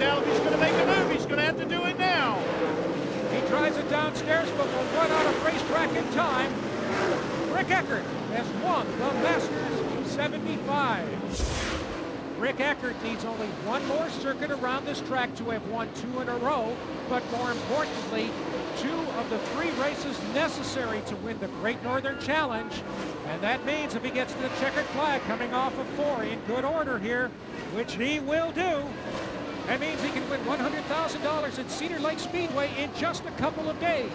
tell if he's going to make a move. He's going to have to do it now. He tries it downstairs, but will run out of racetrack in time. Rick Eckert has won the Masters 75. Rick Eckert needs only one more circuit around this track to have won 2 in a row, but more importantly, 2 of the 3 races necessary to win the Great Northern Challenge. And that means if he gets the checkered flag coming off of 4 in good order here, which he will do, that means he can win $100,000 at Cedar Lake Speedway in just a couple of days.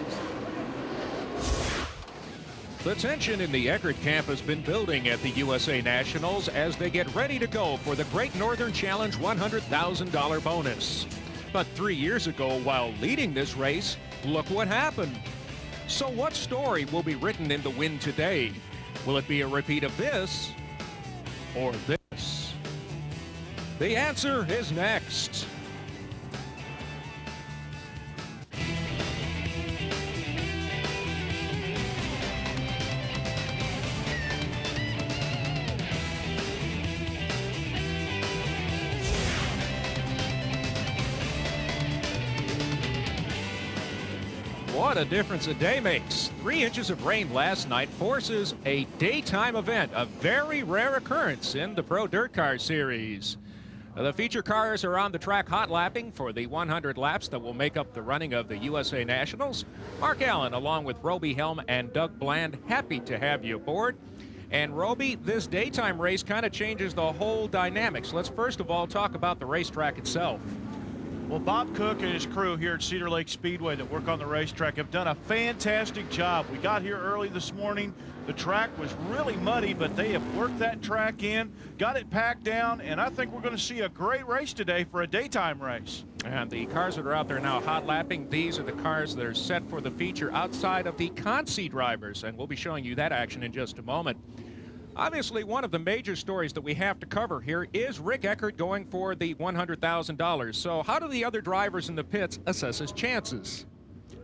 The tension in the Eckert camp has been building at the USA Nationals as they get ready to go for the Great Northern Challenge $100,000 bonus. But 3 years ago, while leading this race, look what happened. So what story will be written in the win today? Will it be a repeat of this or this? The answer is next. What a difference a day makes. 3 inches of rain last night forces a daytime event, a very rare occurrence in the Pro Dirt Car Series. The feature cars are on the track hot lapping for the 100 laps that will make up the running of the USA Nationals. Mark Allen, along with Roby Helm and Doug Bland, happy to have you aboard. And Roby, this daytime race kind of changes the whole dynamics. Let's first of all talk about the racetrack itself. Well, Bob Cook and his crew here at Cedar Lake Speedway that work on the racetrack have done a fantastic job. We got here early this morning. The track was really muddy, but they have worked that track in, got it packed down, and I think we're going to see a great race today for a daytime race. And the cars that are out there now hot lapping, these are the cars that are set for the feature outside of the Consi drivers, and we'll be showing you that action in just a moment. Obviously, one of the major stories that we have to cover here is Rick Eckert going for the $100,000. So how do the other drivers in the pits assess his chances?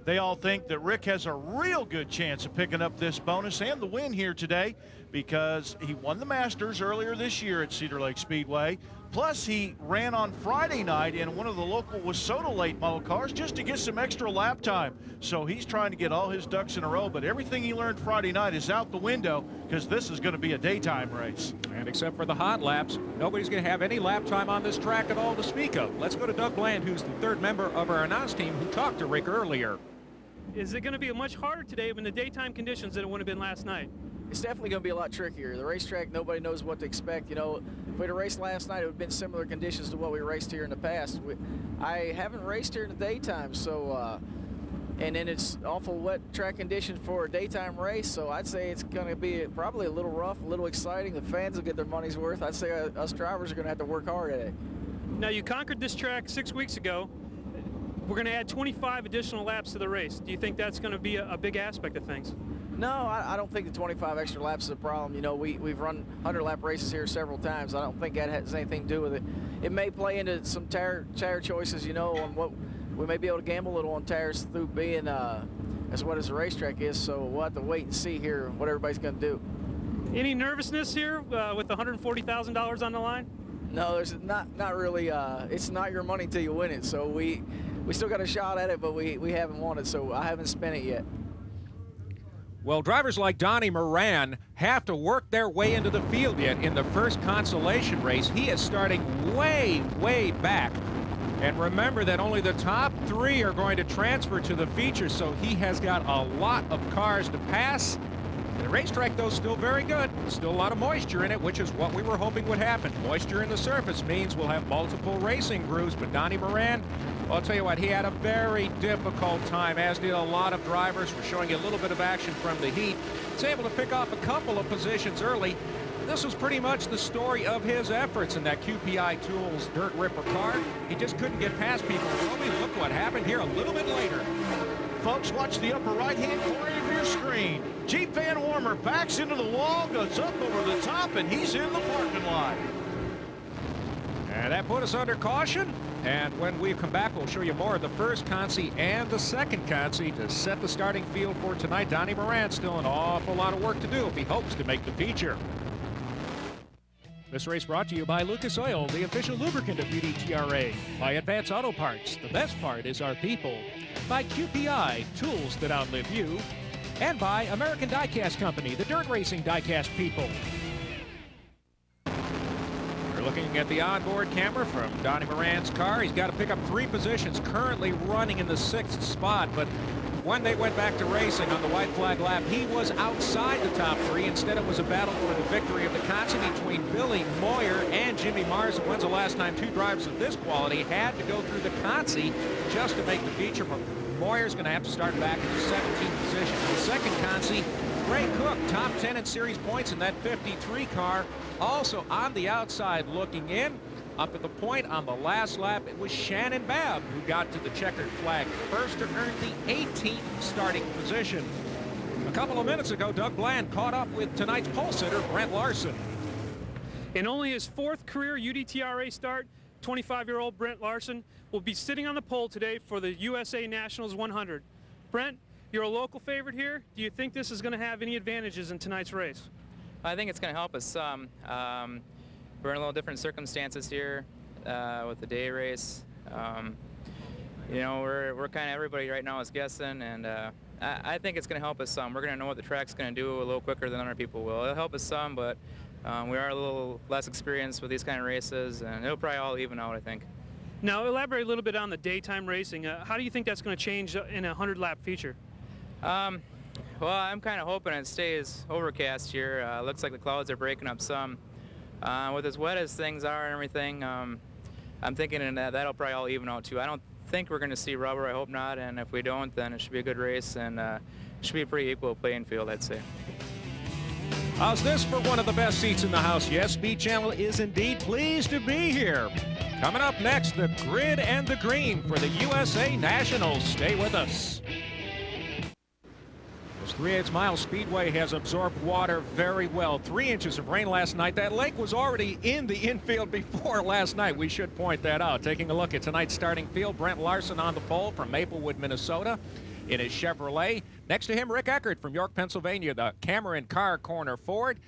They all think that Rick has a real good chance of picking up this bonus and the win here today because he won the Masters earlier this year at Cedar Lake Speedway. Plus, he ran on Friday night in one of the local WISSOTA late model cars just to get some extra lap time. So he's trying to get all his ducks in a row, but everything he learned Friday night is out the window because this is going to be a daytime race. And except for the hot laps, nobody's going to have any lap time on this track at all to speak of. Let's go to Doug Bland, who's the 3rd member of our announce team who talked to Rick earlier. Is it going to be much harder today in the daytime conditions than it would have been last night? It's definitely going to be a lot trickier. The racetrack, nobody knows what to expect. You know, if we'd have raced last night, it would have been similar conditions to what we raced here in the past. I haven't raced here in the daytime, so, and then it's awful wet track conditions for a daytime race, so I'd say it's going to be probably a little rough, a little exciting. The fans will get their money's worth. I'd say us drivers are going to have to work hard at it. Now, you conquered this track 6 weeks ago. We're going to add 25 additional laps to the race. Do you think that's going to be a big aspect of things? No, I don't think the 25 extra laps is a problem. You know, we've run 100-lap races here several times. I don't think that has anything to do with it. It may play into some tire choices, you know, on what we may be able to gamble a little on tires through being as wet as the racetrack is. So we'll have to wait and see here what everybody's going to do. Any nervousness here with $140,000 on the line? No, there's not really. It's not your money till you win it. So we still got a shot at it, but we haven't won it, so I haven't spent it yet. Well, drivers like Donnie Moran have to work their way into the field yet. In the first consolation race, he is starting way, way back. And remember that only the top 3 are going to transfer to the feature, so he has got a lot of cars to pass. The racetrack, though, is still very good. Still a lot of moisture in it, which is what we were hoping would happen. Moisture in the surface means we'll have multiple racing grooves, but Donnie Moran, well, I'll tell you what, he had a very difficult time, as did a lot of drivers. We're showing you a little bit of action from the heat. He's able to pick off a couple of positions early. This was pretty much the story of his efforts in that QPI Tools Dirt Ripper car. He just couldn't get past people. Well, look what happened here a little bit later. Folks, watch the upper right-hand corner of your screen. Jeep Van Warmer backs into the wall, goes up over the top, and he's in the parking lot. And that put us under caution. And when we come back, we'll show you more of the first Consi and the second Consi to set the starting field for tonight. Donnie Moran still an awful lot of work to do if he hopes to make the feature. This race brought to you by Lucas Oil, the official lubricant of UDTRA, by Advance Auto Parts, the best part is our people, by QPI, tools that outlive you, and by American Diecast Company, the dirt racing diecast people. We're looking at the onboard camera from Donnie Moran's car. He's got to pick up 3 positions, currently running in the 6th spot, but when they went back to racing on the white flag lap, he was outside the top 3. Instead, it was a battle for the victory of the Consi between Billy Moyer and Jimmy Mars. When's the last time 2 drivers of this quality had to go through the Consi just to make the feature? Moyer's going to have to start back in the 17th position. The second Consi, Ray Cook, top 10 in series points in that 53 car. Also on the outside looking in. Up at the point on the last lap, it was Shannon Babb who got to the checkered flag first to earn the 18th starting position. A couple of minutes ago, Doug Bland caught up with tonight's pole sitter, Brent Larson. In only his 4th career UDTRA start, 25-year-old Brent Larson will be sitting on the pole today for the USA Nationals 100. Brent, you're a local favorite here. Do you think this is going to have any advantages in tonight's race? I think it's going to help us some. We're in a little different circumstances here with the day race. You know, we're kind of, everybody right now is guessing, and I think it's going to help us some. We're going to know what the track's going to do a little quicker than other people will. It'll help us some, but we are a little less experienced with these kind of races, and it'll probably all even out, I think. Now, elaborate a little bit on the daytime racing. How do you think that's going to change in a 100-lap feature? Well, I'm kind of hoping it stays overcast here. Looks like the clouds are breaking up some. With as wet as things are and everything, I'm thinking that'll probably all even out too. I don't think we're going to see rubber. I hope not. And if we don't, then it should be a good race, and it should be a pretty equal playing field, I'd say. How's this for one of the best seats in the house? Yes, Speed Channel is indeed pleased to be here. Coming up next, the grid and the green for the USA Nationals. Stay with us. 3/8 mile Speedway has absorbed water very well. 3 inches of rain last night. That lake was already in the infield before last night. We should point that out. Taking a look at tonight's starting field, Brent Larson on the pole from Maplewood, Minnesota in his Chevrolet. Next to him, Rick Eckert from York, Pennsylvania, the Cameron Car Corner Ford.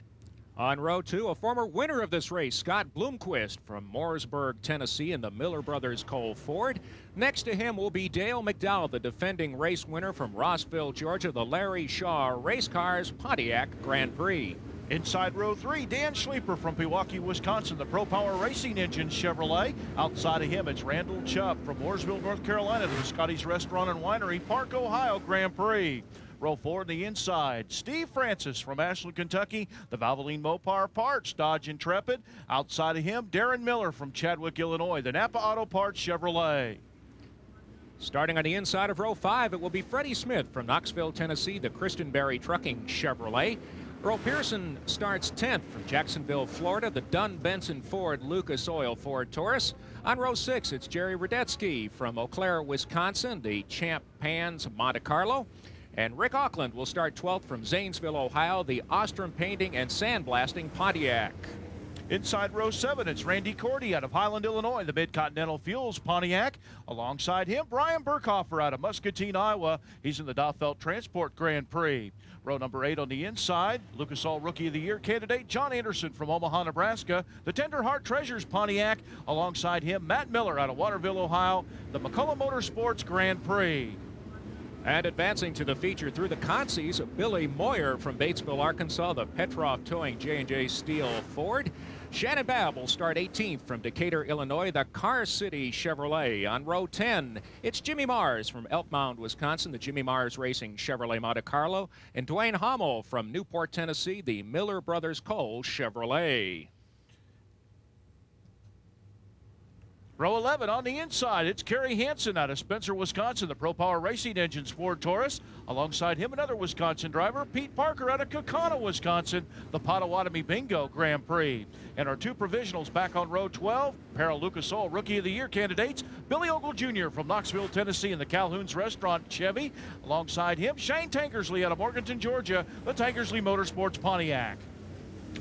On row 2, a former winner of this race, Scott Bloomquist from Mooresburg, Tennessee in the Miller Brothers Cole Ford. Next to him will be Dale McDowell, the defending race winner from Rossville, Georgia, the Larry Shaw Race Cars Pontiac Grand Prix. Inside row 3, Dan Schleeper from Pewaukee, Wisconsin, the Pro Power Racing Engine Chevrolet. Outside of him, it's Randall Chubb from Mooresville, North Carolina, the Scotty's Restaurant and Winery, Park, Ohio Grand Prix. Row 4 on the inside, Steve Francis from Ashland, Kentucky, the Valvoline Mopar Parts Dodge Intrepid. Outside of him, Darren Miller from Chadwick, Illinois, the Napa Auto Parts Chevrolet. Starting on the inside of row 5, it will be Freddie Smith from Knoxville, Tennessee, the Christenberry Trucking Chevrolet. Earl Pearson starts 10th from Jacksonville, Florida, the Dunn Benson Ford Lucas Oil Ford Taurus. On row 6, it's Jerry Radetsky from Eau Claire, Wisconsin, the Champ Pans Monte Carlo. And Rick Auckland will start 12th from Zanesville, Ohio, the Ostrom Painting and Sandblasting Pontiac. Inside row 7, it's Randy Cordy out of Highland, Illinois, the Mid-Continental Fuels Pontiac. Alongside him, Brian Burkhofer out of Muscatine, Iowa. He's in the Daufelt Transport Grand Prix. Row number 8 on the inside, Lucas Oil Rookie of the Year candidate John Anderson from Omaha, Nebraska, the Tender Heart Treasures Pontiac. Alongside him, Matt Miller out of Waterville, Ohio, the McCullough Motorsports Grand Prix. And advancing to the feature through the Consis, Billy Moyer from Batesville, Arkansas, the Petroff Towing J&J Steel Ford. Shannon Babb will start 18th from Decatur, Illinois, the Car City Chevrolet. On row 10, it's Jimmy Mars from Elk Mound, Wisconsin, the Jimmy Mars Racing Chevrolet Monte Carlo. And Dwayne Hommel from Newport, Tennessee, the Miller Brothers Cole Chevrolet. Row 11 on the inside, it's Kerry Hansen out of Spencer, Wisconsin, the Pro Power Racing Engines Ford Taurus. Alongside him, another Wisconsin driver, Pete Parker out of Kaukauna, Wisconsin, the Potawatomi Bingo Grand Prix. And our 2 provisionals back on row 12, pair of Lucas Oil Rookie of the Year candidates, Billy Ogle Jr. from Knoxville, Tennessee, in the Calhoun's Restaurant Chevy. Alongside him, Shane Tankersley out of Morganton, Georgia, the Tankersley Motorsports Pontiac.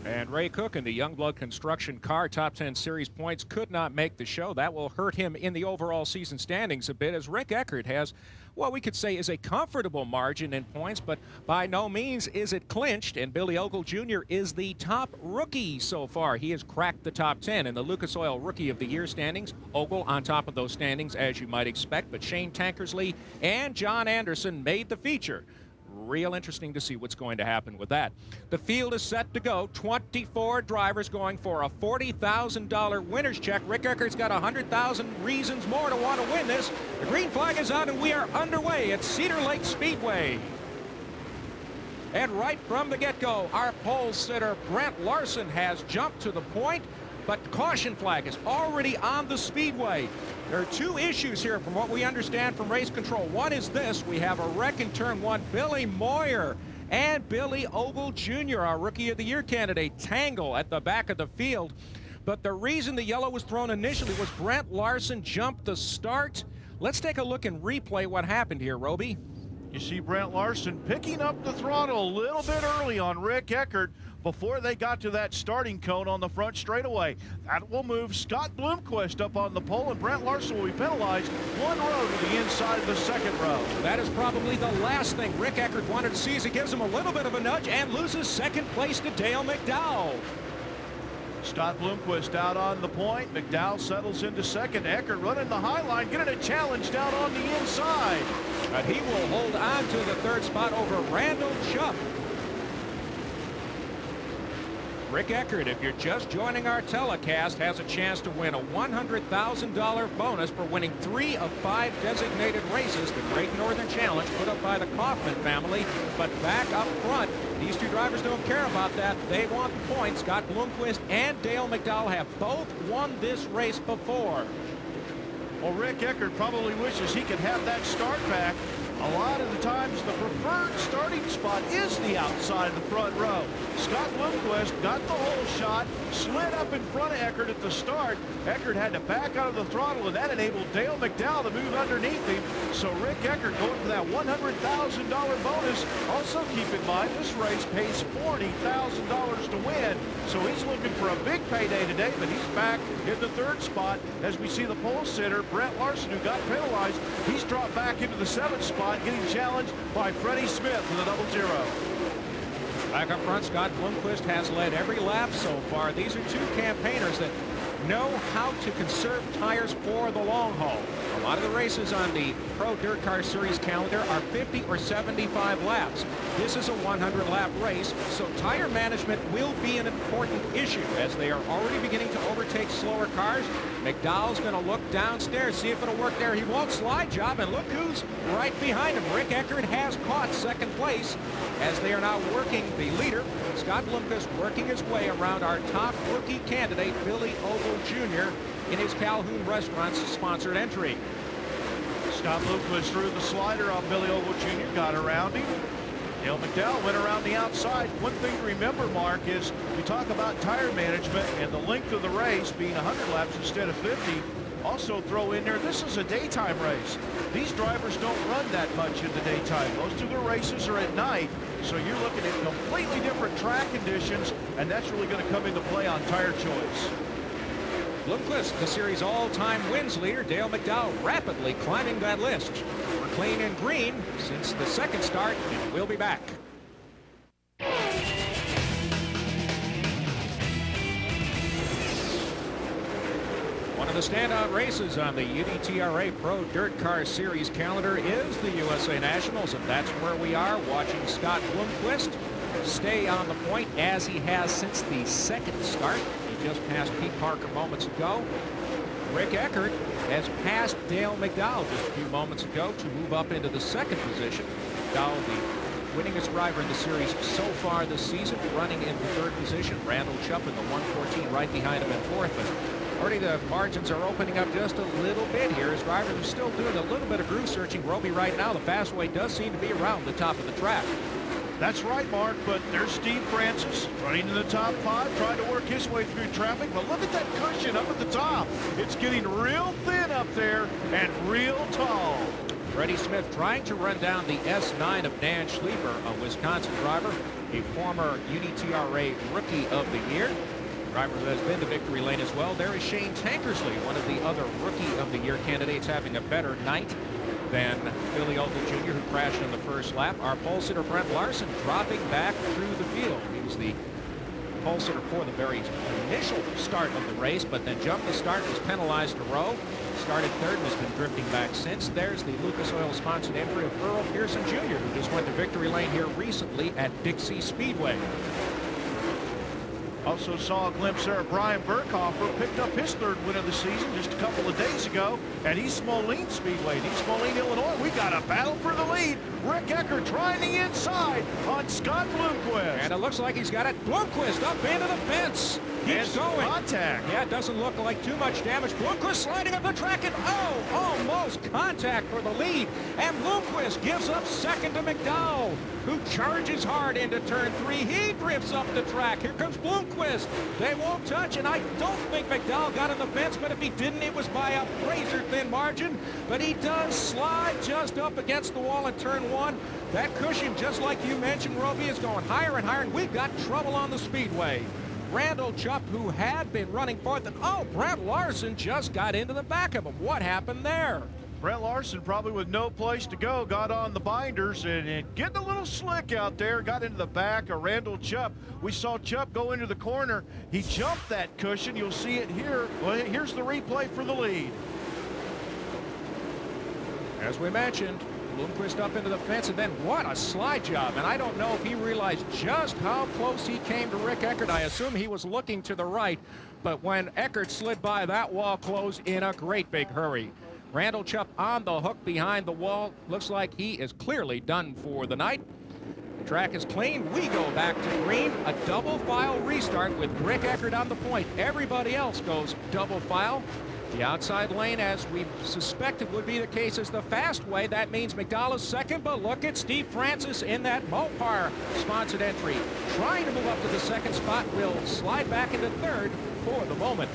And Ray Cook in the Youngblood Construction Car Top 10 Series points could not make the show. That will hurt him in the overall season standings a bit, as Rick Eckert has what we could say is a comfortable margin in points, but by no means is it clinched. And Billy Ogle Jr. is the top rookie so far. He has cracked the top 10 in the Lucas Oil Rookie of the Year standings. Ogle on top of those standings, as you might expect, but Shane Tankersley and John Anderson made the feature. Real interesting to see what's going to happen with that. The field is set to go. 24 drivers going for a $40,000 winner's check. Rick Eckert's got 100,000 reasons more to want to win this. The green flag is out and we are underway at Cedar Lake Speedway. And right from the get-go, our pole sitter Brent Larson has jumped to the point, but caution flag is already on the speedway. There are two issues here from what we understand from race control. One is this: we have a wreck in turn one. Billy Moyer and Billy Ogle Jr., our Rookie of the Year candidate, tangle at the back of the field. But the reason the yellow was thrown initially was Brent Larson jumped the start. Let's take a look and replay what happened here, Roby. You see Brent Larson picking up the throttle a little bit early on Rick Eckert before they got to that starting cone on the front straightaway. That will move Scott Bloomquist up on the pole, and Brent Larson will be penalized one row to the inside of the second row. That is probably the last thing Rick Eckert wanted to see, as he gives him a little bit of a nudge and loses second place to Dale McDowell. Scott Bloomquist out on the point. McDowell settles into second. Eckert running the high line, getting a challenge down on the inside. But he will hold on to the third spot over Randall Chubb. Rick Eckert, if you're just joining our telecast, has a chance to win a $100,000 bonus for winning 3 of 5 designated races, the Great Northern Challenge put up by the Kaufman family. But back up front, these two drivers don't care about that. They want the points. Scott Bloomquist and Dale McDowell have both won this race before. Well, Rick Eckert probably wishes he could have that start back. A lot of the times the preferred starting spot is the outside of the front row. Scott Bloomquist got the whole shot, slid up in front of Eckert at the start. Eckert had to back out of the throttle, and that enabled Dale McDowell to move underneath him. So Rick Eckert going for that $100,000 bonus. Also keep in mind, this race pays $40,000 to win. So he's looking for a big payday today, but he's back in the third spot as we see the pole sitter, Brent Larson, who got penalized. He's dropped back into the 7th spot, getting challenged by Freddie Smith with a 0-0. Back up front, Scott Bloomquist has led every lap so far. These are two campaigners that know how to conserve tires for the long haul. A lot of the races on the Pro Dirt Car Series calendar are 50 or 75 laps. This is a 100-lap race, so tire management will be an important issue as they are already beginning to overtake slower cars. McDowell's going to look downstairs, see if it'll work there. He won't slide job, and look who's right behind him. Rick Eckert has caught second place as they are now working the leader. Scott Bloomquist working his way around our top rookie candidate, Billy Ogle Jr., in his Calhoun Restaurants sponsored entry. Scott Bloomquist threw the slider on Billy Ogle Jr., got around him. Dale McDowell went around the outside. One thing to remember, Mark, is we talk about tire management and the length of the race being 100 laps instead of 50. Also throw in there, this is a daytime race. These drivers don't run that much in the daytime. Most of their races are at night, so you're looking at completely different track conditions, and that's really going to come into play on tire choice. Bloomquist, the series all-time wins leader. Dale McDowell rapidly climbing that list. We're clean and green since the second start, and we'll be back. One of the standout races on the UDTRA Pro Dirt Car Series calendar is the USA Nationals, and that's where we are watching Scott Bloomquist stay on the point as he has since the second start. He just passed Pete Parker moments ago. Rick Eckert has passed Dale McDowell just a few moments ago to move up into the second position. McDowell, the winningest driver in the series so far this season, running in the third position. Randall Chubb in the 114 right behind him in fourth. But already the margins are opening up just a little bit here as drivers are still doing a little bit of groove searching. Roby, right now the fastway does seem to be around the top of the track. That's right, Mark, but there's Steve Francis running in the top 5, trying to work his way through traffic. But look at that cushion up at the top. It's getting real thin up there and real tall. Freddie Smith trying to run down the S9 of Dan Schlieper, a Wisconsin driver, a former UDTRA Rookie of the Year. Driver who has been to victory lane as well. There is Shane Tankersley, one of the other Rookie of the Year candidates, having a better night than Billy Ogle Jr., who crashed in the first lap. Our pole sitter Brent Larson dropping back through the field. He was the pole sitter for the very initial start of the race, but then jumped the start, was penalized a row. Started third and has been drifting back since. There's the Lucas Oil sponsored entry of Earl Pearson Jr., who just went to victory lane here recently at Dixie Speedway. Also saw a glimpse there of Brian Burkhofer, picked up his third win of the season just a couple of days ago at East Moline Speedway in East Moline, Illinois. We got a battle for the lead. Rick Eckert trying the inside on Scott Bloomquist. And it looks like he's got it. Bloomquist up into the fence. Keeps going. Contact. Yeah, it doesn't look like too much damage. Bloomquist sliding up the track and almost contact for the lead. And Bloomquist gives up second to McDowell, who charges hard into turn 3. He drifts up the track. Here comes Bloomquist. They won't touch, and I don't think McDowell got in the fence, but if he didn't, it was by a razor-thin margin. But he does slide just up against the wall in turn 1. That cushion, just like you mentioned, Roby, is going higher and higher, and we've got trouble on the speedway. Randall Chupp, who had been running fourth, and Brent Larson just got into the back of him. What happened there? Brent Larson, probably with no place to go, got on the binders and getting a little slick out there, got into the back of Randall Chupp. We saw Chupp go into the corner. He jumped that cushion. You'll see it here. Well, here's the replay for the lead. As we mentioned, Bloomquist up into the fence, and then what a slide job. And I don't know if he realized just how close he came to Rick Eckert. I assume he was looking to the right, but when Eckert slid by, that wall closed in a great big hurry. Randall Chupp on the hook behind the wall. Looks like he is clearly done for the night. The track is clean. We go back to green. A double file restart with Rick Eckert on the point. Everybody else goes double file. The outside lane, as we suspected would be the case, is the fast way. That means McDowell is second, but look at Steve Francis in that Mopar sponsored entry. Trying to move up to the second spot, will slide back into third for the moment.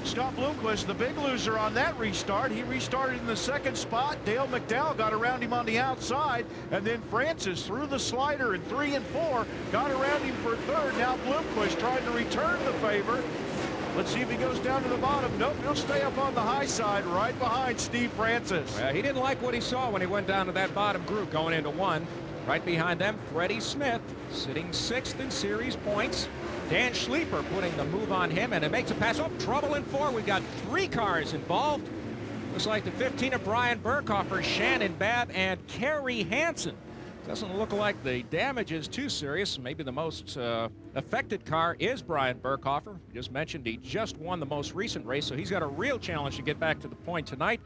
Scott Bloomquist, the big loser on that restart. He restarted in the second spot. Dale McDowell got around him on the outside, and then Francis threw the slider in 3 and 4, got around him for third. Now Bloomquist trying to return the favor. Let's see if he goes down to the bottom. Nope, he'll stay up on the high side right behind Steve Francis. Well, he didn't like what he saw when he went down to that bottom group going into 1. Right behind them, Freddie Smith sitting 6th in series points. Dan Schlieper putting the move on him, and it makes a pass. Trouble in 4. We've got 3 cars involved. Looks like the 15 of Brian Burkhofer, Shannon Babb, and Kerry Hansen. Doesn't look like the damage is too serious. Maybe the most affected car is Brian Burkhofer. Just mentioned he just won the most recent race, so he's got a real challenge to get back to the point tonight.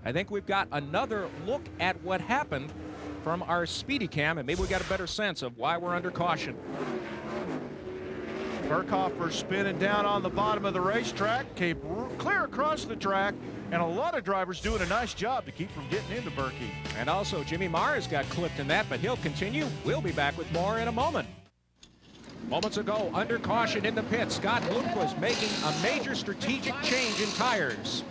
I think we've got another look at what happened from our Speedy Cam, and maybe we got a better sense of why we're under caution. Burkhofer spinning down on the bottom of the racetrack, came clear across the track, and a lot of drivers doing a nice job to keep from getting into Berkey. And also Jimmy Mars got clipped in that, but he'll continue. We'll be back with more in a moment. Moments ago, under caution in the pit, Scott Bloomquist making a major strategic change in tires.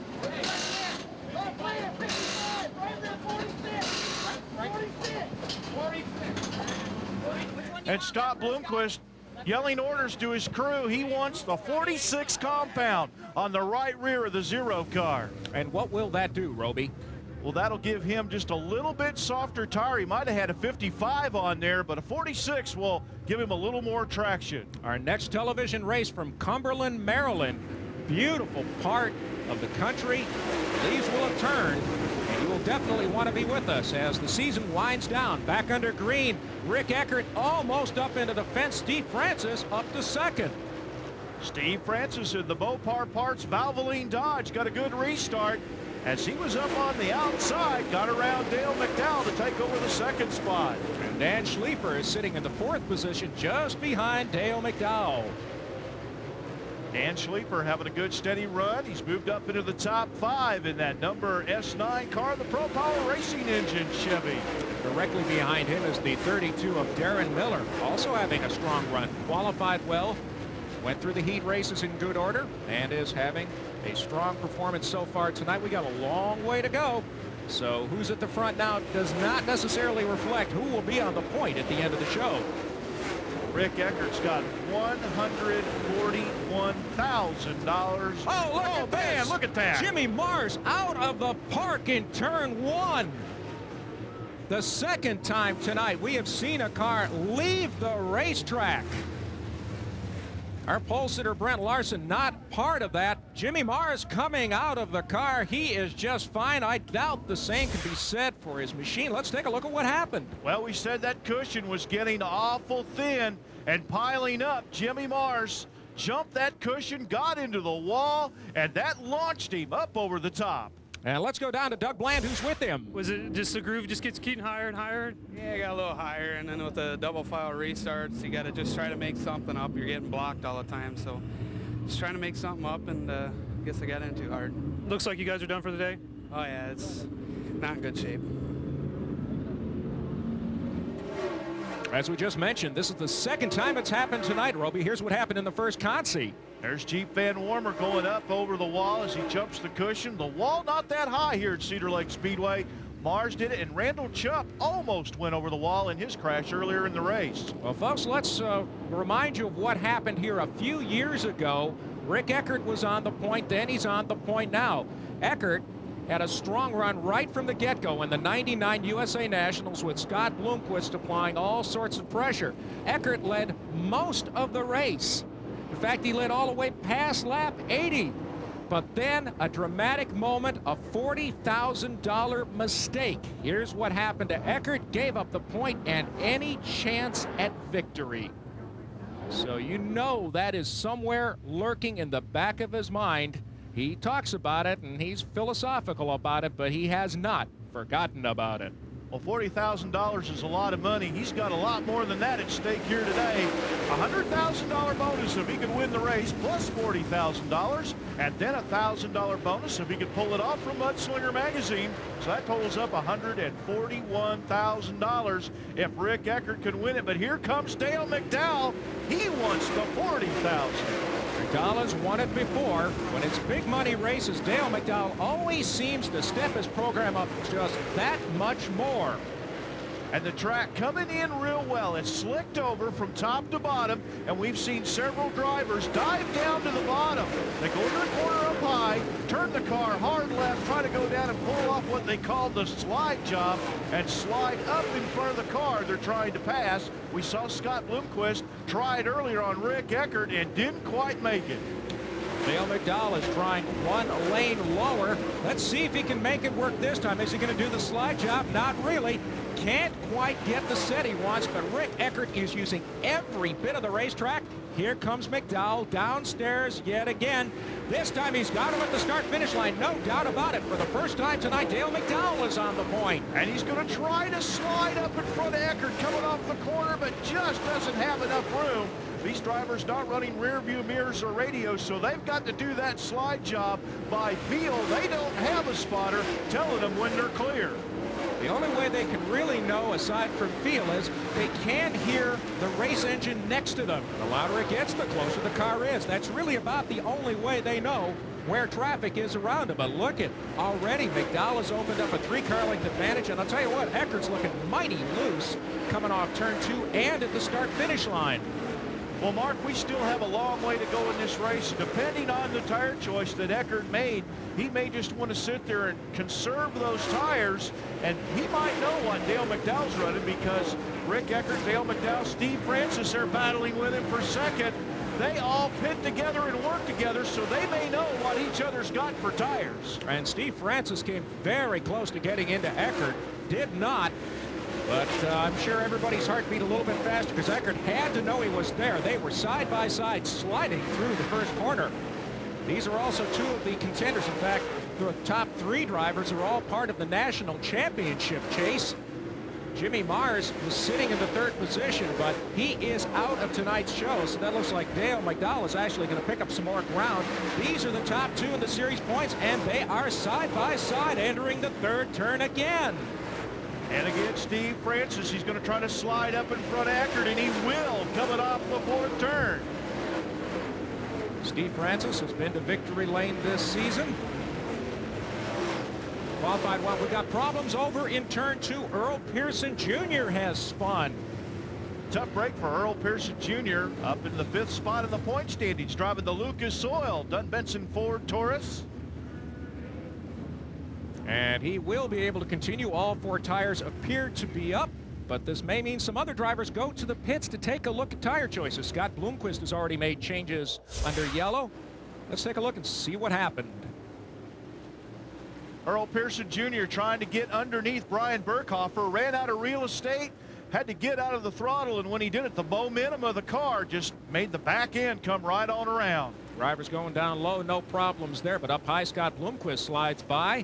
And Scott Bloomquist yelling orders to his crew. He wants the 46 compound on the right rear of the 0 car. And what will that do, Roby? Well, that'll give him just a little bit softer tire. He might have had a 55 on there, but a 46 will give him a little more traction. Our next television race from Cumberland, Maryland. Beautiful part of the country. Leaves will have turned, and you will definitely want to be with us as the season winds down. Back under green, Rick Eckert almost up into the fence. Steve Francis up to second. Steve Francis in the Mopar Parts Valvoline Dodge got a good restart as he was up on the outside, got around Dale McDowell to take over the second spot. And Dan Schlieper is sitting in the 4th position just behind Dale McDowell. Dan Schlieper having a good steady run. He's moved up into the top 5 in that number S9 car, the Pro Power Racing Engine Chevy. Directly behind him is the 32 of Darren Miller, also having a strong run. Qualified well, went through the heat races in good order, and is having a strong performance so far tonight. We got a long way to go. So who's at the front now does not necessarily reflect who will be on the point at the end of the show. Rick Eckert's got $141,000. Oh, man, look at that. Jimmy Mars out of the park in turn 1. The second time tonight we have seen a car leave the racetrack. Our pole sitter Brent Larson not part of that. Jimmy Mars coming out of the car. He is just fine. I doubt the same can be said for his machine. Let's take a look at what happened. Well, we said that cushion was getting awful thin and piling up. Jimmy Mars jumped that cushion, got into the wall, and that launched him up over the top. And let's go down to Doug Bland, who's with him. Was it just the groove just gets getting higher and higher? Yeah, I got a little higher, and then with the double file restarts, you got to just try to make something up. You're getting blocked all the time, so just trying to make something up, and I guess I got in too hard. Looks like you guys are done for the day. Oh yeah, it's not in good shape. As we just mentioned, this is the second time it's happened tonight, Roby. Here's what happened in the first consi. There's Jeep Van Warmer going up over the wall as he jumps the cushion. The wall not that high here at Cedar Lake Speedway. Mars did it, and Randall Chupp almost went over the wall in his crash earlier in the race. Well, folks, let's remind you of what happened here a few years ago. Rick Eckert was on the point then. He's on the point now. Eckert had a strong run right from the get-go in the '99 USA Nationals with Scott Bloomquist applying all sorts of pressure. Eckert led most of the race. In fact, he led all the way past lap 80. But then a dramatic moment, a $40,000 mistake. Here's what happened to Eckert. Gave up the point and any chance at victory. So you know that is somewhere lurking in the back of his mind. He talks about it and he's philosophical about it, but he has not forgotten about it. Well, $40,000 is a lot of money. He's got a lot more than that at stake here today. A $100,000 bonus if he could win the race, plus $40,000, and then a $1,000 bonus if he could pull it off from Mudslinger Magazine. So that totals up $141,000 if Rick Eckert could win it. But here comes Dale McDowell. He wants the $40,000. McDowell has won it before. When it's big money races, Dale McDowell always seems to step his program up just that much more. And the track coming in real well. It's slicked over from top to bottom, and we've seen several drivers dive down to the bottom. They go to the corner up high, turn the car hard left, try to go down and pull off what they call the slide job and slide up in front of the car they're trying to pass. We saw Scott Bloomquist try it earlier on Rick Eckert and didn't quite make it. Dale McDowell is trying one lane lower. Let's see if he can make it work this time. Is he going to do the slide job? Not really. Can't quite get the set he wants, but Rick Eckert is using every bit of the racetrack. Here comes McDowell downstairs yet again. This time he's got him at the start-finish line, no doubt about it. For the first time tonight, Dale McDowell is on the point. And he's going to try to slide up in front of Eckert coming off the corner, but just doesn't have enough room. These drivers not running rear view mirrors or radios, so they've got to do that slide job by feel. They don't have a spotter telling them when they're clear. The only way they can really know, aside from feel, is they can hear the race engine next to them. The louder it gets, the closer the car is. That's really about the only way they know where traffic is around them. But look at already, McDowell has opened up a 3-car length advantage, and I'll tell you what, Eckert's looking mighty loose coming off turn 2 and at the start-finish line. Well, Mark, we still have a long way to go in this race. Depending on the tire choice that Eckert made, he may just want to sit there and conserve those tires, and he might know what Dale McDowell's running because Rick Eckert, Dale McDowell, Steve Francis are battling with him for second. They all pit together and work together, so they may know what each other's got for tires. And Steve Francis came very close to getting into Eckert, did not. But I'm sure everybody's heart beat a little bit faster because Eckert had to know he was there. They were side by side sliding through the first corner. These are also two of the contenders. In fact, the top 3 drivers are all part of the national championship chase. Jimmy Mars was sitting in the 3rd position, but he is out of tonight's show. So that looks like Dale McDowell is actually going to pick up some more ground. These are the top 2 in the series points, and they are side by side entering the 3rd turn again. And again, Steve Francis, he's going to try to slide up in front of Eckert, and he will, coming off the 4th turn. Steve Francis has been to victory lane this season. Qualified one. We got problems over in turn 2. Earl Pearson Jr. has spun. Tough break for Earl Pearson Jr. up in the 5th spot in the point standings, driving the Lucas Oil Dunn Benson Ford Taurus. And he will be able to continue. All 4 tires appear to be up, but this may mean some other drivers go to the pits to take a look at tire choices. Scott Bloomquist has already made changes under yellow. Let's take a look and see what happened. Earl Pearson Jr. trying to get underneath Brian Burkhofer, ran out of real estate, had to get out of the throttle, and when he did it, the momentum of the car just made the back end come right on around. Drivers going down low, no problems there, but up high, Scott Bloomquist slides by.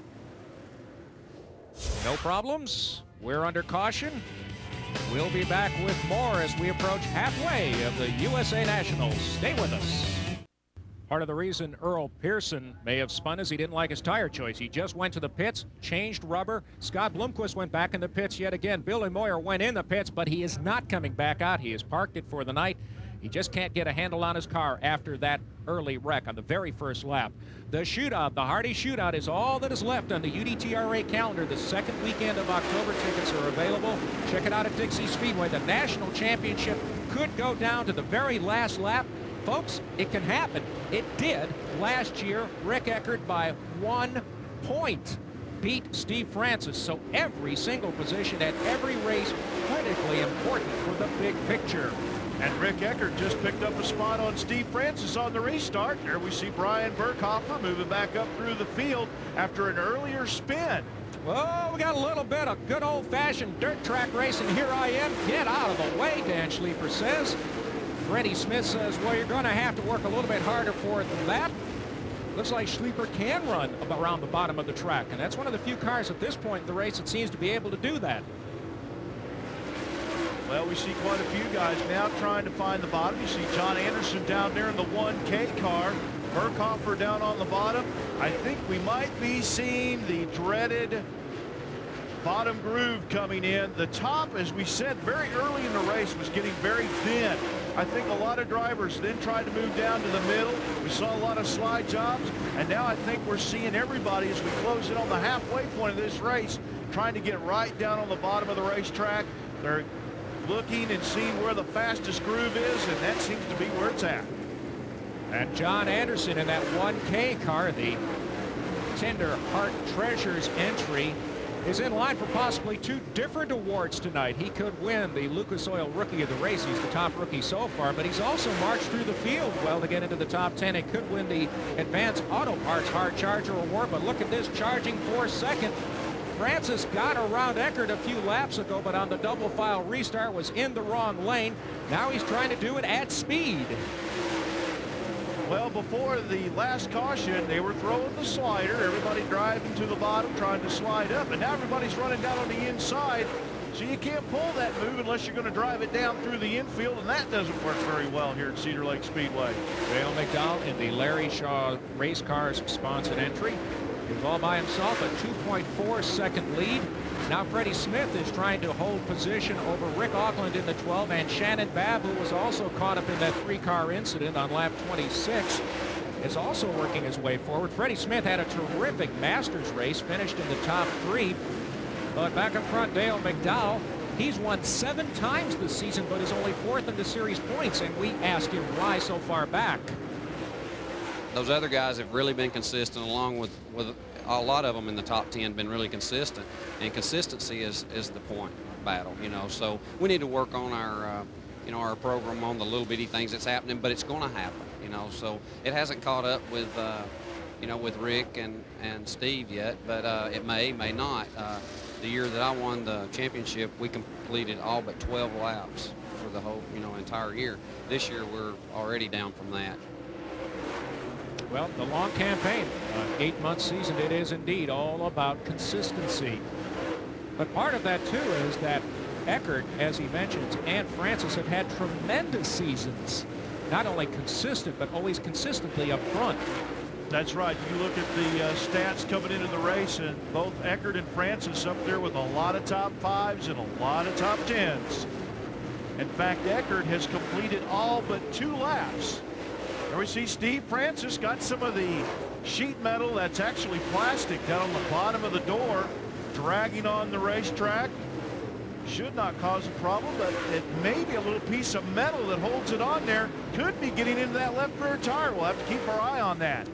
No problems. We're under caution. We'll be back with more as we approach halfway of the USA Nationals. Stay with us. Part of the reason Earl Pearson may have spun is he didn't like his tire choice. He just went to the pits, changed rubber. Scott Bloomquist went back in the pits yet again. Billy Moyer went in the pits, but he is not coming back out. He has parked it for the night. He just can't get a handle on his car after that early wreck on the very first lap. The shootout, the Hardy Shootout, is all that is left on the UDTRA calendar. The second weekend of October. Tickets are available. Check it out at Dixie Speedway. The national championship could go down to the very last lap. Folks, it can happen. It did last year. Rick Eckert by 1 point beat Steve Francis. So every single position at every race critically important for the big picture. And Rick Eckert just picked up a spot on Steve Francis on the restart. There we see Brian Burkhofer moving back up through the field after an earlier spin. Well, we got a little bit of good old-fashioned dirt track racing. Here I am. Get out of the way, Dan Schleifer says. Freddie Smith says, well, you're going to have to work a little bit harder for it than that. Looks like Schleifer can run around the bottom of the track, and that's one of the few cars at this point in the race that seems to be able to do that. Well, we see quite a few guys now trying to find the bottom. You see John Anderson down there in the 1K car. Burkhofer down on the bottom. I think we might be seeing the dreaded bottom groove coming in. The top, as we said very early in the race, was getting very thin. I think a lot of drivers then tried to move down to the middle. We saw a lot of slide jobs, and now I think we're seeing everybody as we close in on the halfway point of this race trying to get right down on the bottom of the racetrack. They're looking and seeing where the fastest groove is, and that seems to be where it's at. And John Anderson in that 1K car, the Tender Heart Treasures entry, is in line for possibly 2 different awards tonight. He could win the Lucas Oil Rookie of the Race. He's the top rookie so far, but he's also marched through the field well to get into the top 10. It could win the Advanced Auto Parts Hard Charger Award, but look at this, charging for second. Francis got around Eckert a few laps ago, but on the double file restart was in the wrong lane. Now he's trying to do it at speed. Well, before the last caution, they were throwing the slider. Everybody driving to the bottom, trying to slide up. And now everybody's running down on the inside. So you can't pull that move unless you're going to drive it down through the infield. And that doesn't work very well here at Cedar Lake Speedway. Dale McDowell in the Larry Shaw Race Cars sponsored entry. He was all by himself, a 2.4 second lead. Now Freddie Smith is trying to hold position over Rick Auckland in the 12, and Shannon Babb, who was also caught up in that 3-car incident on lap 26, is also working his way forward. Freddie Smith had a terrific Masters race, finished in the top 3. But back up front, Dale McDowell, he's won 7 times this season, but is only 4th in the series points, and we ask him why so far back. Those other guys have really been consistent, along with a lot of them in the top 10 been really consistent, and consistency is the point battle, you know. So we need to work on our you know, our program on the little bitty things that's happening, but it's going to happen, you know. So it hasn't caught up with you know, with Rick and Steve yet, but it may not. The year that I won the championship, we completed all but 12 laps for the whole, you know, entire year. This year we're already down from that. Well, the long campaign, 8-month season, it is indeed all about consistency. But part of that, too, is that Eckert, as he mentions, and Francis have had tremendous seasons. Not only consistent, but always consistently up front. That's right. You look at the stats coming into the race, and both Eckert and Francis up there with a lot of top 5s and a lot of top 10s. In fact, Eckert has completed all but 2 laps. There we see Steve Francis got some of the sheet metal that's actually plastic down on the bottom of the door, dragging on the racetrack. Should not cause a problem, but it may be a little piece of metal that holds it on there. Could be getting into that left rear tire. We'll have to keep our eye on that.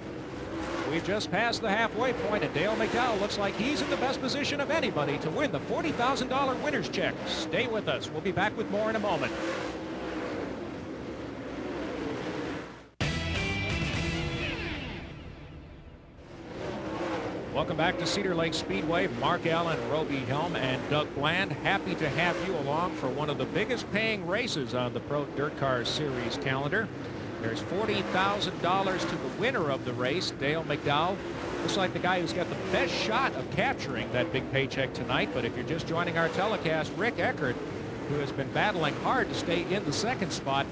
We've just passed the halfway point, and Dale McDowell looks like he's in the best position of anybody to win the $40,000 winner's check. Stay with us. We'll be back with more in a moment. Welcome back to Cedar Lake Speedway. Mark Allen, Roby Helm, and Doug Bland. Happy to have you along for one of the biggest paying races on the Pro Dirt Car Series calendar. There's $40,000 to the winner of the race, Dale McDowell. Looks like the guy who's got the best shot of capturing that big paycheck tonight. But if you're just joining our telecast, Rick Eckert, who has been battling hard to stay in the second spot,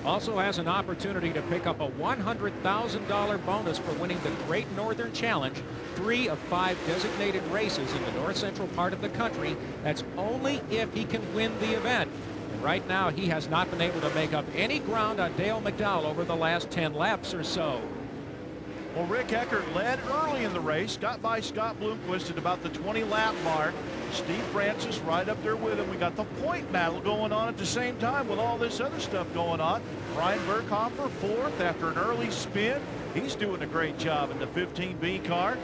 also has an opportunity to pick up a $100,000 bonus for winning the Great Northern Challenge, 3 of 5 designated races in the north central part of the country. That's only if he can win the event. And right now, he has not been able to make up any ground on Dale McDowell over the last 10 laps or so. Well, Rick Eckert led early in the race, got by Scott Bloomquist at about the 20-lap mark. Steve Francis right up there with him. We got the point battle going on at the same time with all this other stuff going on. Brian Berghofer fourth after an early spin. He's doing a great job in the 15B car.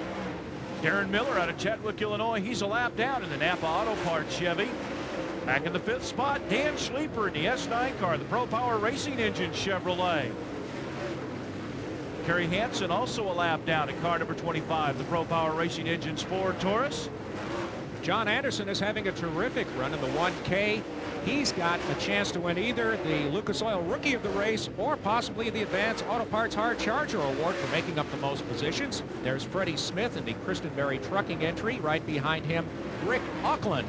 Darren Miller out of Chattanooga, Illinois. He's a lap down in the Napa Auto Parts Chevy. Back in the 5th spot, Dan Schleifer in the S9 car, the Pro Power Racing Engine Chevrolet. Kerry Hansen also a lap down at car number 25, the Pro Power Racing Engines Ford Taurus. John Anderson is having a terrific run in the 1K. He's got a chance to win either the Lucas Oil Rookie of the Race or possibly the Advanced Auto Parts Hard Charger Award for making up the most positions. There's Freddie Smith in the Kristen Berry Trucking entry. Right behind him, Rick Auckland.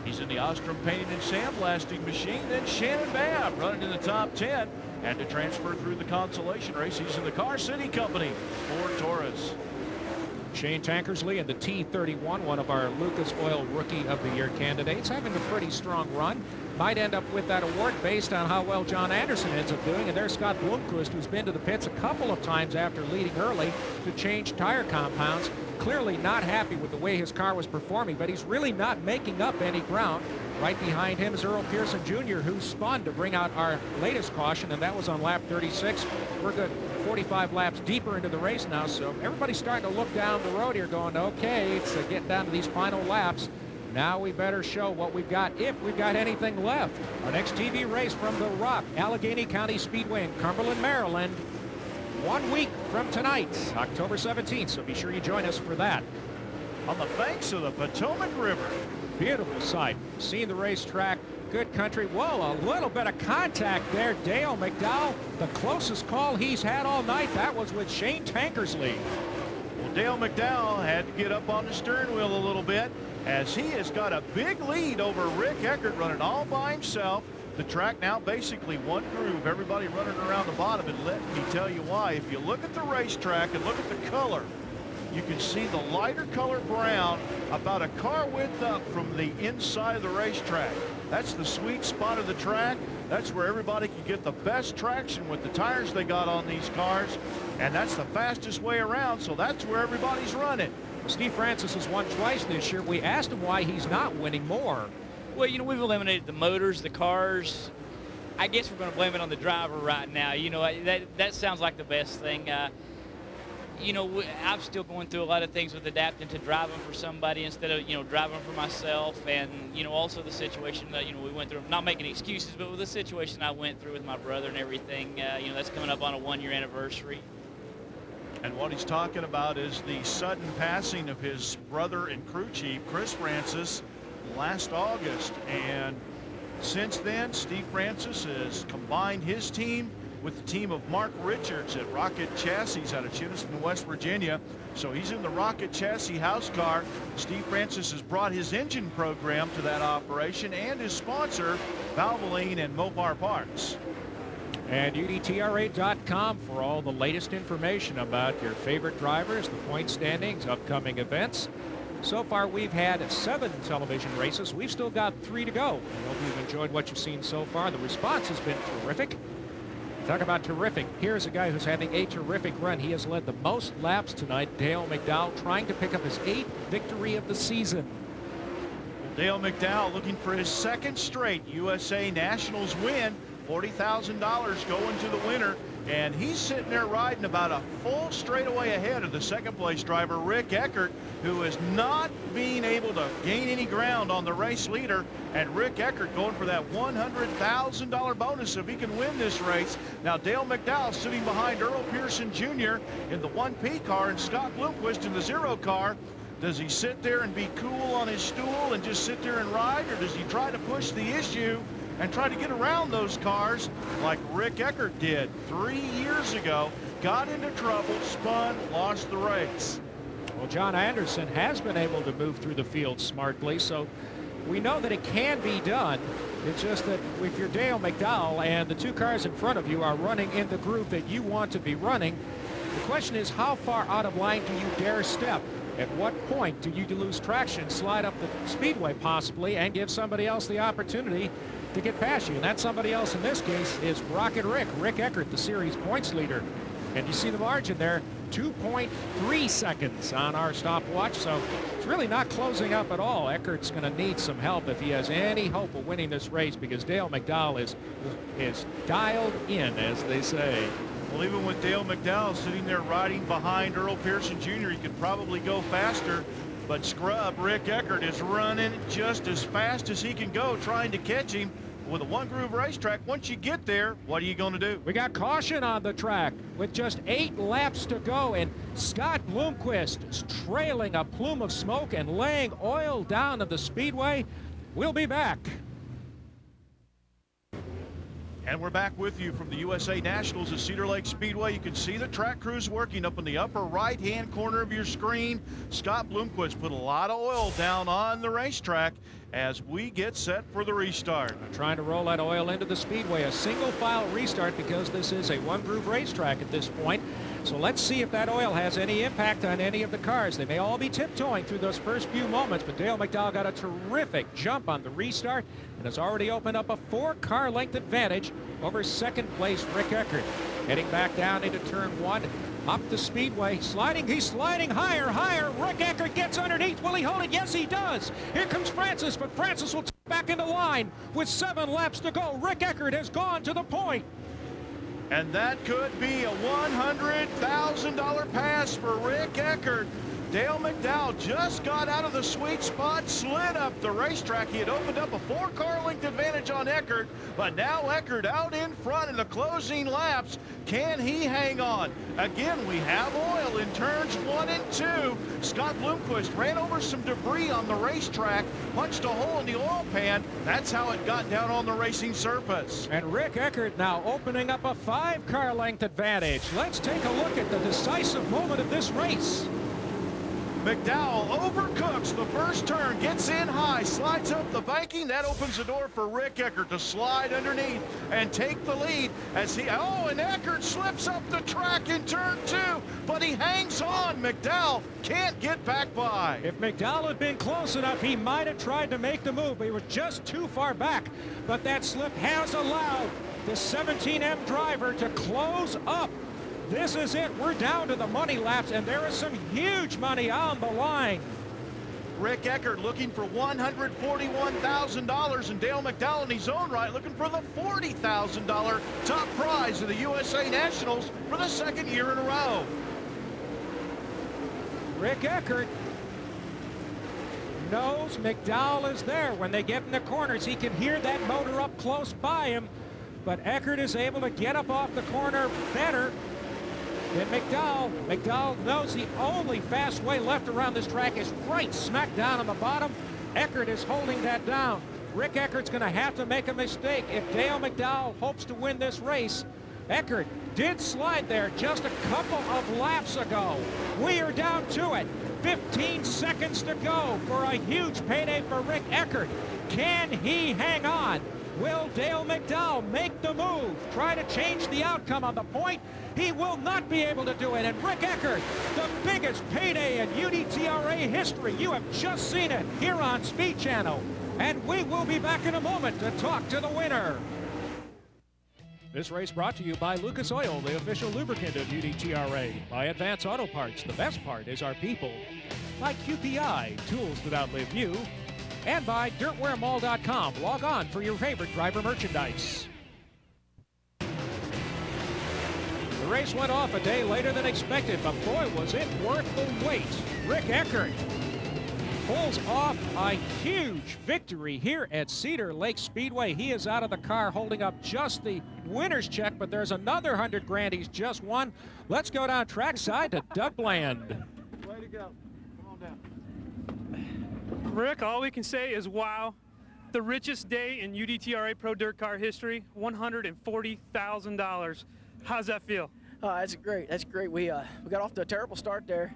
He's in the Ostrom Painting and Sandblasting machine. Then Shannon Babb running in the top 10. Had to transfer through the consolation race. He's in the Car City Company, Ford Taurus. Shane Tankersley in the T31, one of our Lucas Oil Rookie of the Year candidates, having a pretty strong run. Might end up with that award based on how well John Anderson ends up doing. And there's Scott Bloomquist, who's been to the pits a couple of times after leading early to change tire compounds. Clearly not happy with the way his car was performing, but he's really not making up any ground. Right behind him is Earl Pearson Jr., who spun to bring out our latest caution, and that was on lap 36. We're good 45 laps deeper into the race now, so everybody's starting to look down the road here going, okay, it's getting down to these final laps. Now we better show what we've got, if we've got anything left. Our next TV race from the Rock, Allegheny County Speedway in Cumberland, Maryland. 1 week from tonight, October 17th, so be sure you join us for that. On the banks of the Potomac River. Beautiful sight. Seeing the racetrack, good country. Whoa, a little bit of contact there. Dale McDowell, the closest call he's had all night. That was with Shane Tankersley. Well, Dale McDowell had to get up on the steering wheel a little bit as he has got a big lead over Rick Eckert running all by himself. The track now basically one groove, everybody running around the bottom, and let me tell you why. If you look at the racetrack and look at the color, you can see the lighter color brown about a car width up from the inside of the racetrack. That's the sweet spot of the track. That's where everybody can get the best traction with the tires they got on these cars, and that's the fastest way around, so that's where everybody's running. Steve Francis has won twice this year. We asked him why he's not winning more. Well, you know, we've eliminated the motors, the cars. I guess we're going to blame it on the driver right now. You know, that sounds like the best thing. You know, I'm still going through a lot of things with adapting to driving for somebody instead of, you know, driving for myself. And, you know, also the situation that, you know, we went through, not making excuses, but with the situation I went through with my brother and everything, you know, that's coming up on a 1-year anniversary. And what he's talking about is the sudden passing of his brother and crew chief, Chris Francis, last August. And since then, Steve Francis has combined his team with the team of Mark Richards at Rocket Chassis out of Chinniston, West Virginia. So he's in the Rocket Chassis house car. Steve Francis has brought his engine program to that operation and his sponsor, Valvoline and Mopar Parts. And UDTRA.com for all the latest information about your favorite drivers, the point standings, upcoming events. So far, we've had 7 television races. We've still got 3 to go. I hope you've enjoyed what you've seen so far. The response has been terrific. Talk about terrific. Here's a guy who's having a terrific run. He has led the most laps tonight. Dale McDowell trying to pick up his 8th victory of the season. Dale McDowell looking for his 2nd straight USA Nationals win. $40,000 going to the winner. And he's sitting there riding about a full straightaway ahead of the 2nd place driver, Rick Eckert, who is not being able to gain any ground on the race leader. And Rick Eckert going for that $100,000 bonus if he can win this race. Now Dale McDowell sitting behind Earl Pearson Jr. in the 1P car and Scott Bloomquist in the 0 car. Does he sit there and be cool on his stool and just sit there and ride, or does he try to push the issue and try to get around those cars like Rick Eckert did 3 years ago? Got into trouble, spun, lost the race. Well, John Anderson has been able to move through the field smartly, so we know that it can be done. It's just that if you're Dale McDowell and the 2 cars in front of you are running in the groove that you want to be running, the question is, how far out of line do you dare step? At what point do you lose traction, slide up the speedway possibly, and give somebody else the opportunity to get past you? And that somebody else in this case is Rocket Rick Eckert, the series points leader. And you see the margin there, 2.3 seconds on our stopwatch, so it's really not closing up at all. Eckert's going to need some help if he has any hope of winning this race, because Dale McDowell is dialed in, as they say. Well, even with Dale McDowell sitting there riding behind Earl Pearson Jr., he could probably go faster. But scrub Rick Eckert is running just as fast as he can go, trying to catch him. With a 1-groove racetrack, once you get there, what are you going to do? We got caution on the track with just 8 laps to go, and Scott Bloomquist is trailing a plume of smoke and laying oil down at the speedway. We'll be back. And we're back with you from the USA Nationals at Cedar Lake Speedway. You can see the track crews working up in the upper right-hand corner of your screen. Scott Bloomquist put a lot of oil down on the racetrack as we get set for the restart. Trying to roll that oil into the speedway. A single file restart because this is a 1-groove racetrack at this point. So let's see if that oil has any impact on any of the cars. They may all be tiptoeing through those first few moments, but Dale McDowell got a terrific jump on the restart and has already opened up a 4-car length advantage over 2nd place Rick Eckert. Heading back down into turn 1, up the speedway, sliding, he's sliding higher. Rick Eckert gets underneath. Will he hold it? Yes, he does. Here comes Francis, but Francis will back into line with 7 laps to go. Rick Eckert has gone to the point. And that could be a $100,000 pass for Rick Eckert. Dale McDowell just got out of the sweet spot, slid up the racetrack. He had opened up a 4-car length advantage on Eckert, but now Eckert out in front in the closing laps. Can he hang on? Again, we have oil in turns 1 and 2. Scott Bloomquist ran over some debris on the racetrack, punched a hole in the oil pan. That's how it got down on the racing surface. And Rick Eckert now opening up a 5-car length advantage. Let's take a look at the decisive moment of this race. McDowell overcooks the first turn, gets in high, slides up the banking. That opens the door for Rick Eckert to slide underneath and take the lead as and Eckert slips up the track in turn 2, but he hangs on. McDowell can't get back by. If McDowell had been close enough, he might have tried to make the move, but he was just too far back. But that slip has allowed the 17M driver to close up. This is it. We're down to the money laps, and there is some huge money on the line. Rick Eckert looking for $141,000, and Dale McDowell in his own right looking for the $40,000 top prize of the USA Nationals for the 2nd year in a row. Rick Eckert knows McDowell is there. When they get in the corners, he can hear that motor up close by him, but Eckert is able to get up off the corner better than McDowell. McDowell knows the only fast way left around this track is right smack down on the bottom. Eckert is holding that down. Rick Eckert's going to have to make a mistake if Dale McDowell hopes to win this race. Eckert did slide there just a couple of laps ago. We are down to it. 15 seconds to go for a huge payday for Rick Eckert. Can he hang on? Will Dale McDowell make the move, try to change the outcome on the point? He will not be able to do it. And Rick Eckert, the biggest payday in UDTRA history. You have just seen it here on Speed Channel. And we will be back in a moment to talk to the winner. This race brought to you by Lucas Oil, the official lubricant of UDTRA. By Advance Auto Parts, the best part is our people. By QPI, tools that outlive you. And by DirtWearMall.com. Log on for your favorite driver merchandise. The race went off a day later than expected, but boy, was it worth the wait. Rick Eckert pulls off a huge victory here at Cedar Lake Speedway. He is out of the car holding up just the winner's check, but there's another $100,000 he's just won. Let's go down trackside to Doug Bland. Way to go. Come on down. Rick, all we can say is wow. The richest day in UDTRA Pro Dirt Car history, $140,000. How's that feel? That's great. That's great. We got off to a terrible start there.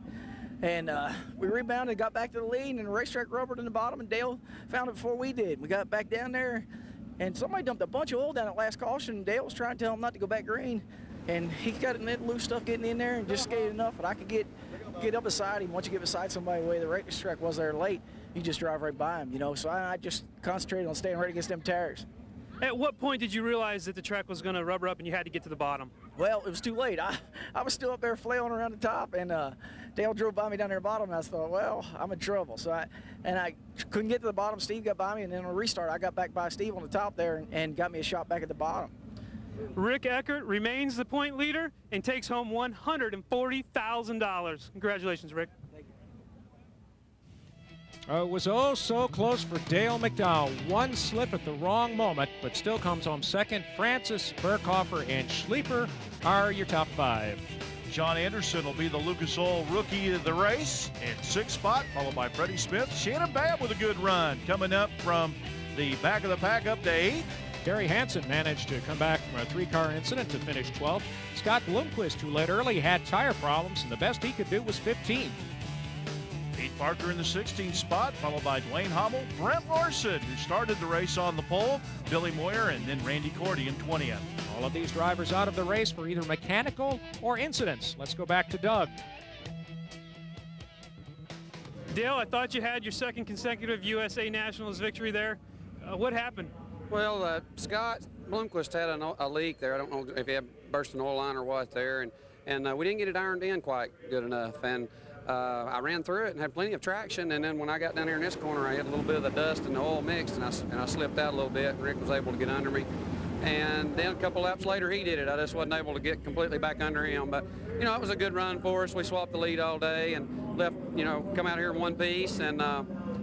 And we rebounded, got back to the lead, and the racetrack rubbered in the bottom, and Dale found it before we did. We got back down there, and somebody dumped a bunch of oil down at last caution, and Dale was trying to tell him not to go back green, and he got that loose stuff getting in there and just skated enough, and I could get up beside him. Once you get beside somebody, the way the racetrack was there late, you just drive right by him, you know. So I just concentrated on staying right against them tires. At what point did you realize that the track was going to rubber up and you had to get to the bottom? Well, it was too late. I was still up there flailing around the top, and Dale drove by me down there at the bottom, and I thought, well, I'm in trouble. So I couldn't get to the bottom. Steve got by me, and then on a restart, I got back by Steve on the top there and got me a shot back at the bottom. Rick Eckert remains the point leader and takes home $140,000. Congratulations, Rick. It was oh so close for Dale McDowell. One slip at the wrong moment, but still comes home second. Francis, Burkhofer, and Schleifer are your top five. John Anderson will be the Lucas Oil Rookie of the race in sixth spot, followed by Freddie Smith. Shannon Babb with a good run, coming up from the back of the pack up to 8th. Gary Hansen managed to come back from a three-car incident to finish 12th. Scott Bloomquist, who led early, had tire problems, and the best he could do was 15th. Pete Parker in the 16th spot, followed by Dwayne Hommel, Brent Larson, who started the race on the pole, Billy Moyer, and then Randy Cordy in 20th. All of these drivers out of the race for either mechanical or incidents. Let's go back to Doug. Dale, I thought you had your second consecutive USA Nationals victory there. What happened? Well, Scott Bloomquist had a leak there. I don't know if he had burst an oil line or what there, and we didn't get it ironed in quite good enough. And I ran through it and had plenty of traction, and then when I got down here in this corner, I had a little bit of the dust and the oil mixed, and I slipped out a little bit, and Rick was able to get under me. And then a couple laps later, he did it. I just wasn't able to get completely back under him. But, you know, it was a good run for us. We swapped the lead all day and left, you know, come out here in one piece, and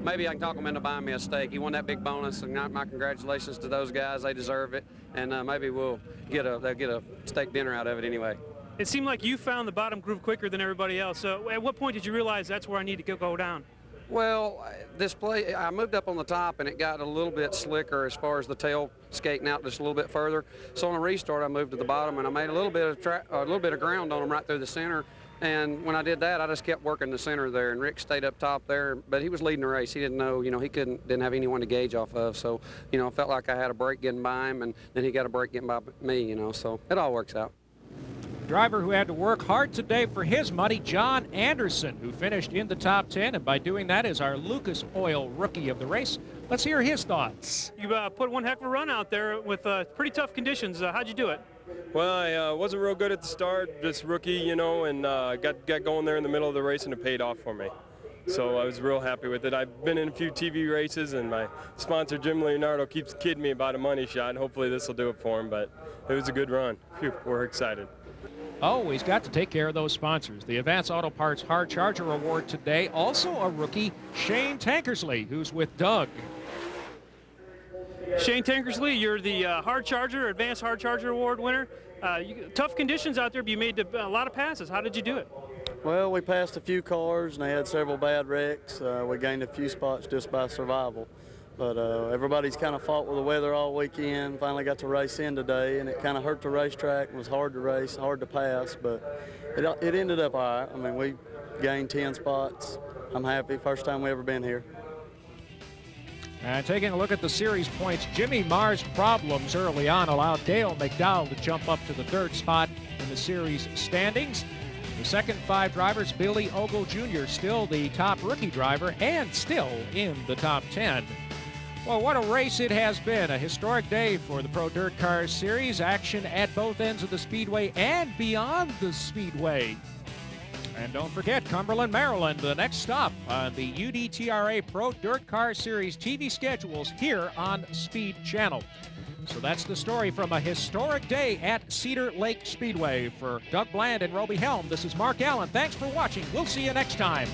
maybe I can talk him into buying me a steak. He won that big bonus, and my congratulations to those guys. They deserve it, and maybe they'll get a steak dinner out of it anyway. It seemed like you found the bottom groove quicker than everybody else. So at what point did you realize that's where I need to go down? Well, I moved up on the top, and it got a little bit slicker as far as the tail skating out just a little bit further. So on a restart, I moved to the bottom, and I made a little bit of ground on them right through the center. And when I did that, I just kept working the center there, and Rick stayed up top there. But he was leading the race. He didn't know, you know, he didn't have anyone to gauge off of. So, you know, I felt like I had a break getting by him, and then he got a break getting by me, you know. So it all works out. Driver who had to work hard today for his money, John Anderson, who finished in the top 10, and by doing that is our Lucas Oil Rookie of the race. Let's hear his thoughts. You put one heck of a run out there with pretty tough conditions. How'd you do it? Well, I wasn't real good at the start, just rookie, you know, and got going there in the middle of the race, and it paid off for me. So I was real happy with it. I've been in a few TV races, and my sponsor, Jim Leonardo, keeps kidding me about a money shot. Hopefully this will do it for him, but it was a good run. Phew, we're excited. Always got to take care of those sponsors. The Advance Auto Parts Hard Charger Award today. Also a rookie, Shane Tankersley, who's with Doug. Shane Tankersley, you're the Hard Charger, Advanced Hard Charger Award winner. Tough conditions out there, but you made a lot of passes. How did you do it? Well, we passed a few cars, and they had several bad wrecks. We gained a few spots just by survival. But everybody's kind of fought with the weather all weekend. Finally got to race in today, and it kind of hurt the racetrack. It was hard to race, hard to pass, but it ended up all right. I mean, we gained 10 spots. I'm happy. First time we ever been here. And taking a look at the series points, Jimmy Marr's problems early on allowed Dale McDowell to jump up to the third spot in the series standings. The second 5 drivers, Billy Ogle Jr., still the top rookie driver and still in the top 10. Well, what a race it has been. A historic day for the Pro Dirt Cars Series. Action at both ends of the Speedway and beyond the Speedway. And don't forget, Cumberland, Maryland, the next stop on the UDTRA Pro Dirt Car Series TV schedules here on Speed Channel. So that's the story from a historic day at Cedar Lake Speedway. For Doug Bland and Roby Helm, this is Mark Allen. Thanks for watching. We'll see you next time.